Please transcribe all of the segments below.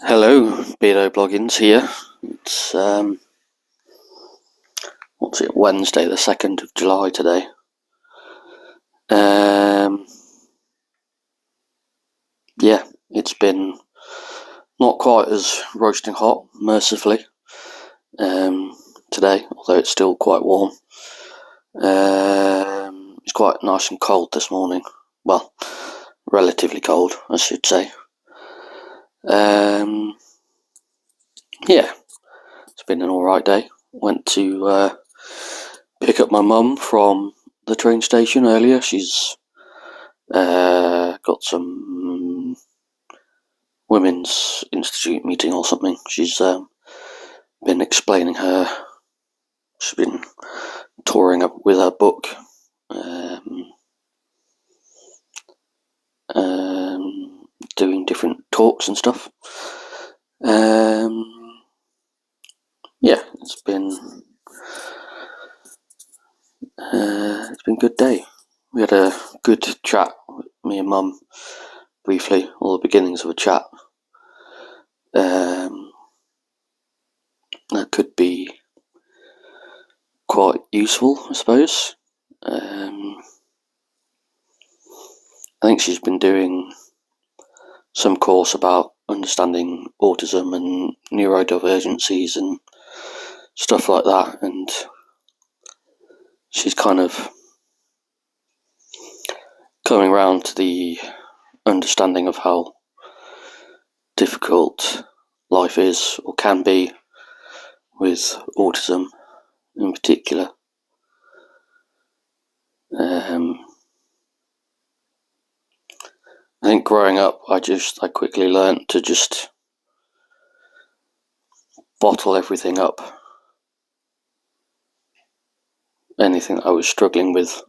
Hello, Beardo Bloggins here. It's Wednesday, the 2nd of July today. Yeah, it's been not quite as roasting hot, mercifully, today, although it's still quite warm. It's quite nice and cold this morning. Well, relatively cold, I should say. Yeah, it's been an alright day. Went to pick up my mum from the train station earlier. She's got some women's institute meeting or something. She's been explaining she's been touring up with her book, doing different talks and stuff. Yeah, it's been a good day. We had a good chat, me and Mum, briefly, all the beginnings of a chat. That could be quite useful, I suppose. I think she's been doing some course about understanding autism and neurodivergencies and stuff like that, and she's kind of coming around to the understanding of how difficult life is or can be with autism in particular. I think growing up, I quickly learnt to just bottle everything up, anything I was struggling with.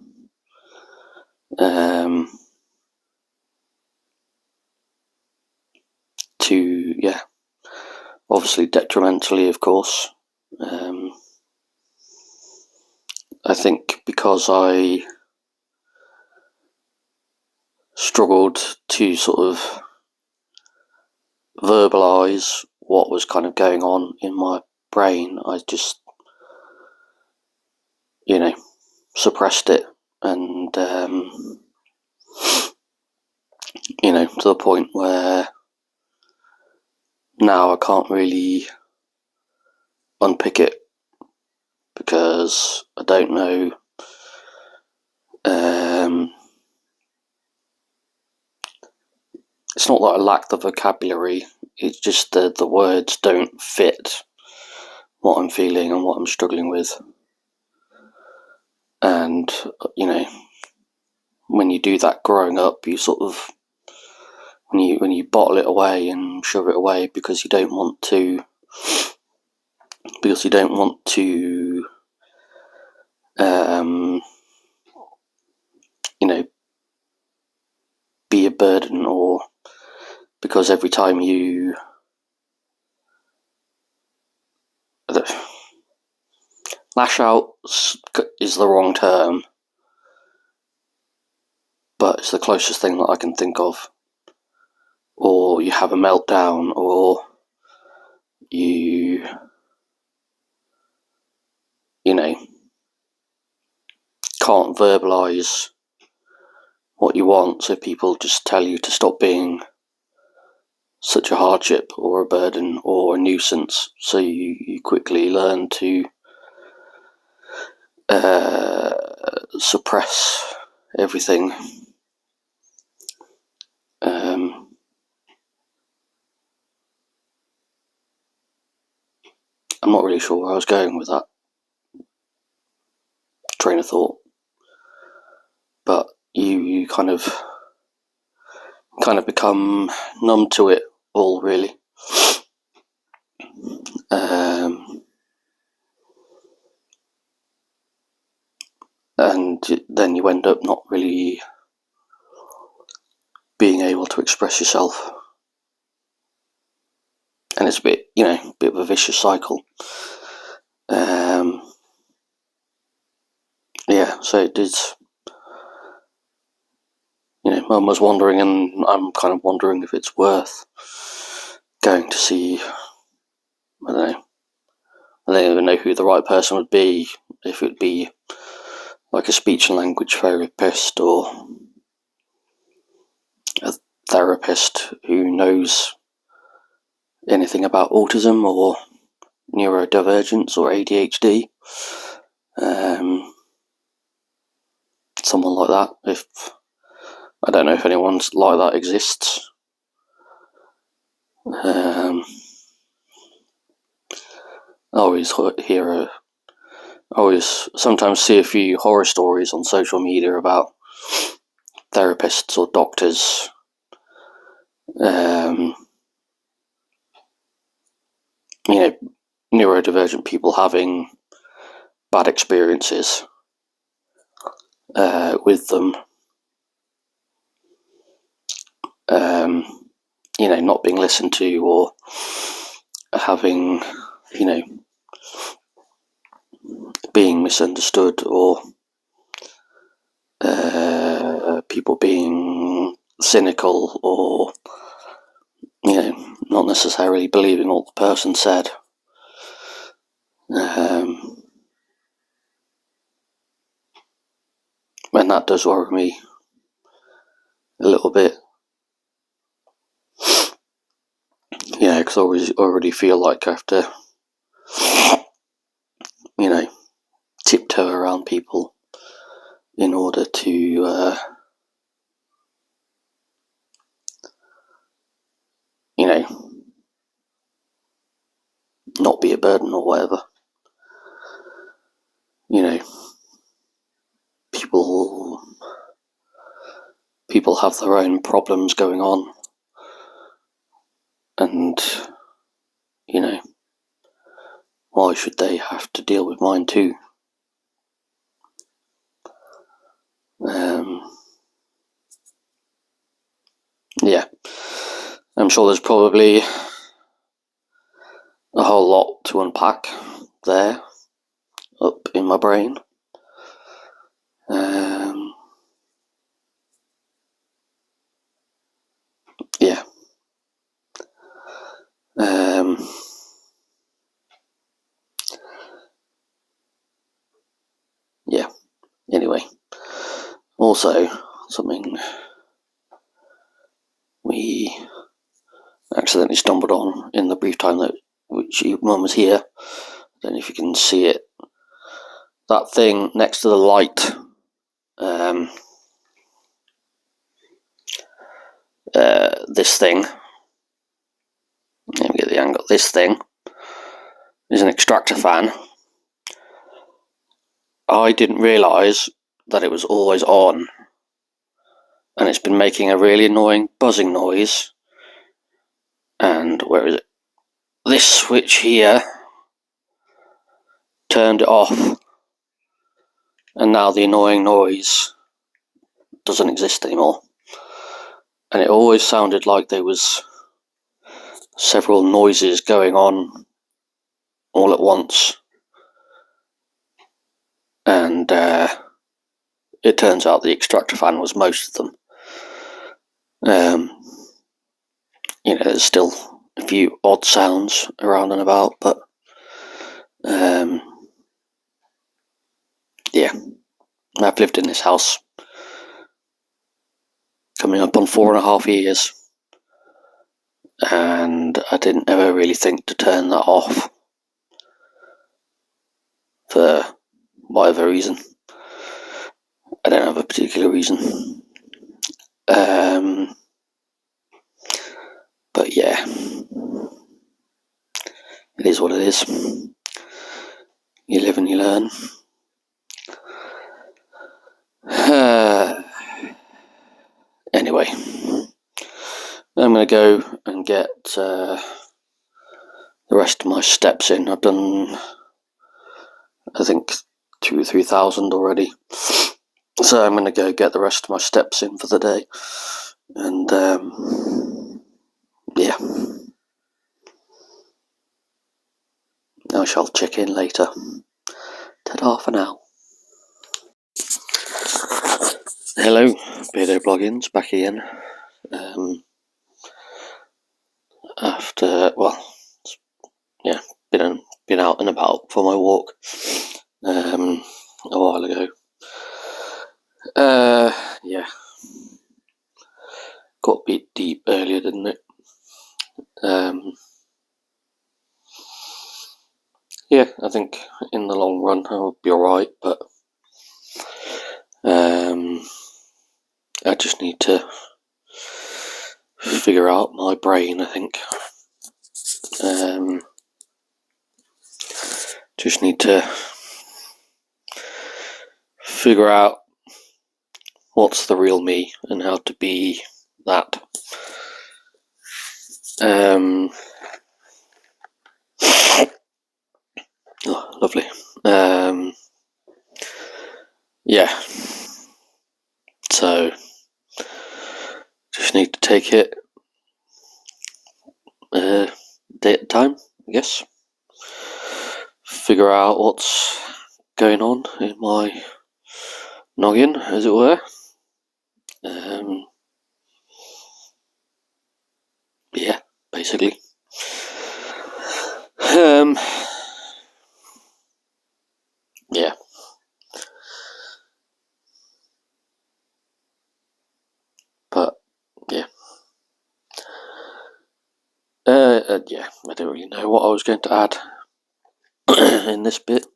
Obviously detrimentally, of course. I think because I struggled to sort of verbalise what was kind of going on in my brain, I just, suppressed it, and, to the point where now I can't really unpick it because I don't know. It's not that I lack the vocabulary, it's just that the words don't fit what I'm feeling and what I'm struggling with. And, when you do that growing up, you sort of, when you bottle it away and shove it away because you don't want to be a burden, or because every time you lash out is the wrong term, but it's the closest thing that I can think of. Or you have a meltdown, or you can't verbalise what you want, so people just tell you to stop being such a hardship or a burden or a nuisance, so you quickly learn to suppress everything. I'm not really sure where I was going with that train of thought, but you kind of become numb to it all, really. And then you end up not really being able to express yourself, and it's a bit of a vicious cycle. So it did. Mum was wondering, and I'm kind of wondering if it's worth going to see, I don't know, I don't even know who the right person would be, if it would be like a speech and language therapist or a therapist who knows anything about autism or neurodivergence or ADHD. Someone like that. If I don't know if anyone like that exists. I always sometimes see a few horror stories on social media about therapists or doctors neurodivergent people having bad experiences with them, not being listened to, or having, being misunderstood, or people being cynical, or not necessarily believing what the person said. And that does worry me a little bit. Because I already feel like I have to, tiptoe around people in order to, not be a burden or whatever. People have their own problems going on, and why should they have to deal with mine too? I'm sure there's probably a whole lot to unpack there, up in my brain. Anyway, also something we accidentally stumbled on in the brief time that which your mum was here. I don't know if you can see it. That thing next to the light. This thing. Let me get the angle. This thing is an extractor fan. I didn't realise that it was always on, and it's been making a really annoying buzzing noise. And where is it? This switch here turned it off, and now the annoying noise doesn't exist anymore. And it always sounded like there was several noises going on all at once. And it turns out the extractor fan was most of them. There's still a few odd sounds around and about, but I've lived in this house coming up on 4.5 years, and I didn't ever really think to turn that off for whatever reason. I don't have a particular reason. But yeah, it is what it is. You live and you learn. Anyway, I'm going to go and get the rest of my steps in. I've done, I think, 2,000 or 3,000 already. So I'm going to go get the rest of my steps in for the day. And I shall check in later. Ta-da for now. Hello, Beardo Bloggins, back again. After yeah, been out and about for my walk a while ago. Yeah, got a bit deep earlier, didn't it? Yeah, I think in the long run I'll be alright, but I just need to figure out my brain, I think. Just need to figure out what's the real me and how to be that. Oh, lovely. Yeah. So, just need to take it a day at a time, I guess. Figure out what's going on in my noggin, as it were. Yeah, basically. Yeah. But, yeah. Yeah, I don't really know what I was going to add in this bit.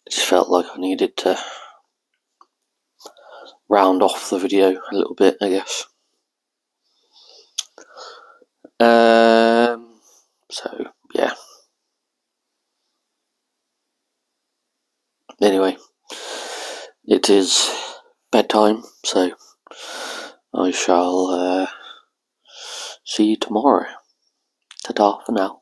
Just felt like I needed to round off the video a little bit, I guess. So, yeah. Anyway, it is bedtime, so I shall see you tomorrow. Ta-ta for now.